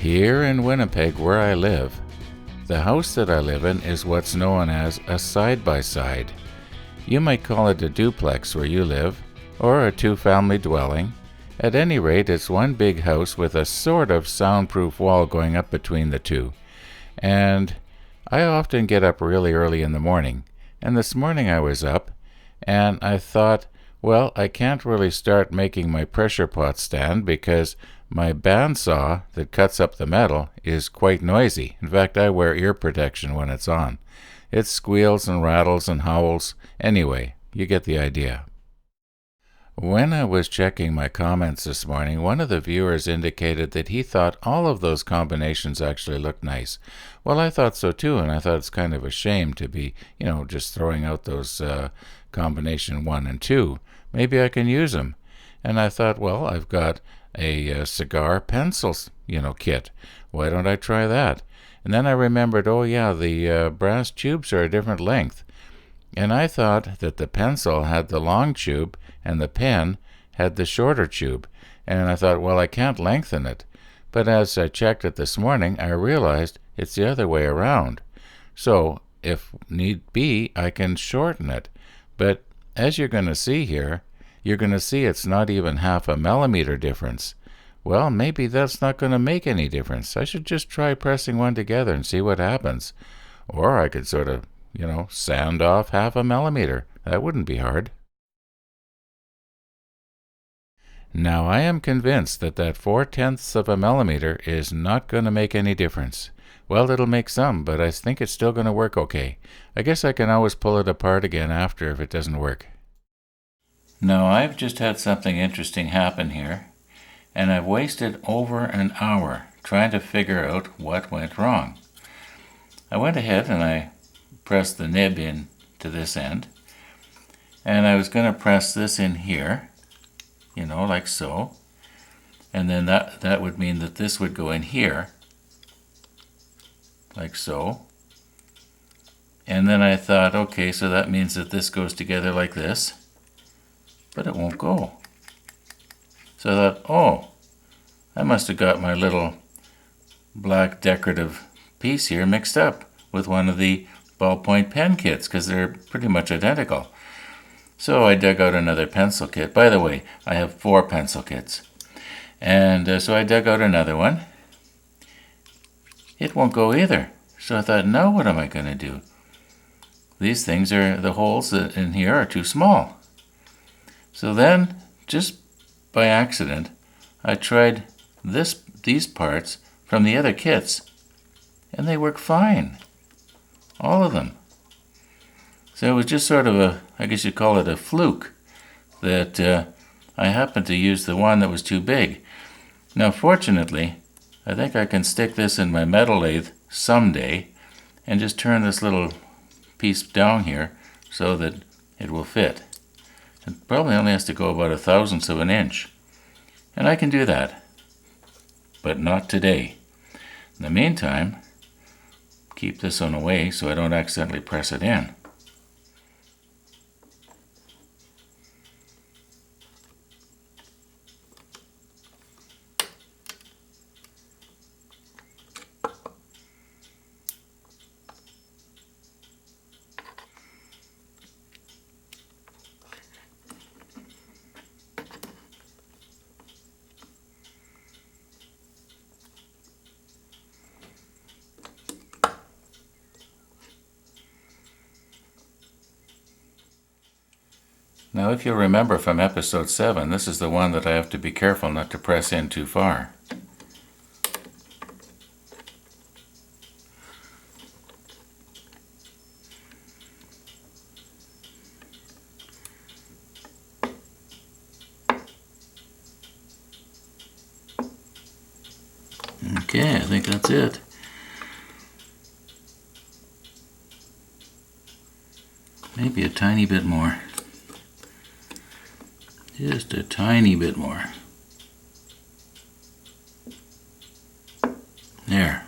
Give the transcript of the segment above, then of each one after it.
Here in Winnipeg, where I live, the house that I live in is what's known as a side-by-side. You might call it a duplex where you live, or a two-family dwelling. At any rate, it's one big house with a sort of soundproof wall going up between the two. And I often get up really early in the morning. And this morning I was up, and I thought, well, I can't really start making my pressure pot stand because my bandsaw that cuts up the metal is quite noisy. In fact, I wear ear protection when it's on. It squeals and rattles and howls. Anyway, you get the idea. When I was checking my comments this morning, one of the viewers indicated that he thought all of those combinations actually looked nice. Well, I thought so too, and I thought it's kind of a shame to be, just throwing out those combination 1 and 2. Maybe I can use them. And I thought, well, I've got a cigar pencil, kit. Why don't I try that? And then I remembered, oh yeah, the brass tubes are a different length. And I thought that the pencil had the long tube and the pen had the shorter tube. And I thought, well, I can't lengthen it. But as I checked it this morning, I realized it's the other way around. So, if need be, I can shorten it. But as you're going to see here, you're going to see it's not even half a millimeter difference. Well, maybe that's not going to make any difference. I should just try pressing one together and see what happens. Or I could sort of, sand off half a millimeter. That wouldn't be hard. Now, I am convinced that 4/10 of a millimeter is not going to make any difference. Well, it'll make some, but I think it's still going to work okay. I guess I can always pull it apart again after if it doesn't work. Now, I've just had something interesting happen here, and I've wasted over an hour trying to figure out what went wrong. I went ahead and I pressed the nib in to this end, and I was going to press this in here, like so, and then that would mean that this would go in here, like so. And then I thought, okay, so that means that this goes together like this, but it won't go. So I thought, oh, I must have got my little black decorative piece here mixed up with one of the ballpoint pen kits because they're pretty much identical. So I dug out another pencil kit. By the way, I have 4 pencil kits. And so I dug out another one. It won't go either. So I thought, now what am I going to do? These things the holes in here are too small. So then, just by accident, I tried these parts from the other kits, and they work fine. All of them. So it was just sort of I guess you'd call it a fluke, that I happened to use the one that was too big. Now, fortunately, I think I can stick this in my metal lathe someday and just turn this little piece down here so that it will fit. It probably only has to go about 1/1000th of an inch. And I can do that, but not today. In the meantime, keep this one away so I don't accidentally press it in. Now, if you remember from episode 7, this is the one that I have to be careful not to press in too far. Okay, I think that's it. Maybe a tiny bit more. Just a tiny bit more. There.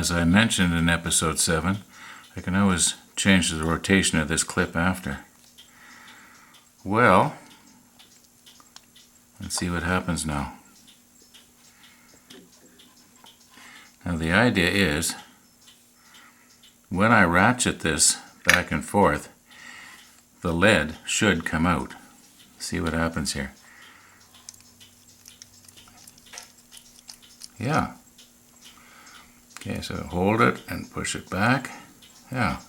as I mentioned in episode 7, I can always change the rotation of this clip after. Well, let's see what happens now. Now the idea is, when I ratchet this back and forth, the lead should come out. See what happens here. Yeah. Okay, so hold it and push it back. Yeah.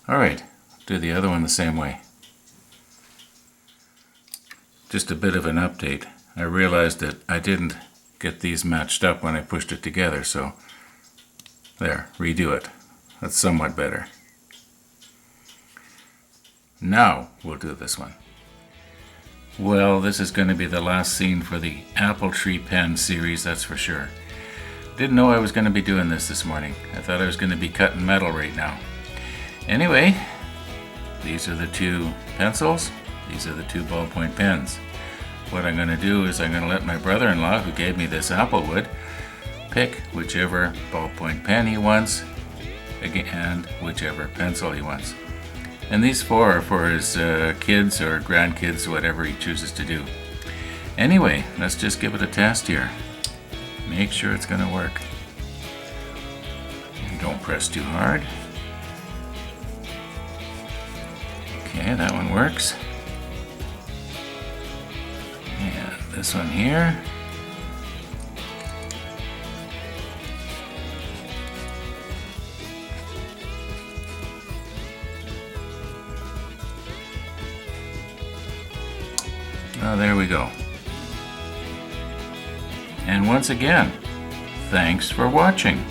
Alright, do the other one the same way. Just a bit of an update. I realized that I didn't get these matched up when I pushed it together, so there, redo it. That's somewhat better. Now we'll do this one. Well, this is going to be the last scene for the Apple Tree Pen series, that's for sure. Didn't know I was going to be doing this morning. I thought I was going to be cutting metal right now. Anyway, these are the two pencils. These are the two ballpoint pens. What I'm going to do is I'm going to let my brother-in-law, who gave me this apple wood, pick whichever ballpoint pen he wants and whichever pencil he wants. And these four are for his kids or grandkids, whatever he chooses to do. Anyway, let's just give it a test here. Make sure it's going to work. And don't press too hard. Okay, that one works. And this one here. Oh, there we go. And once again, thanks for watching.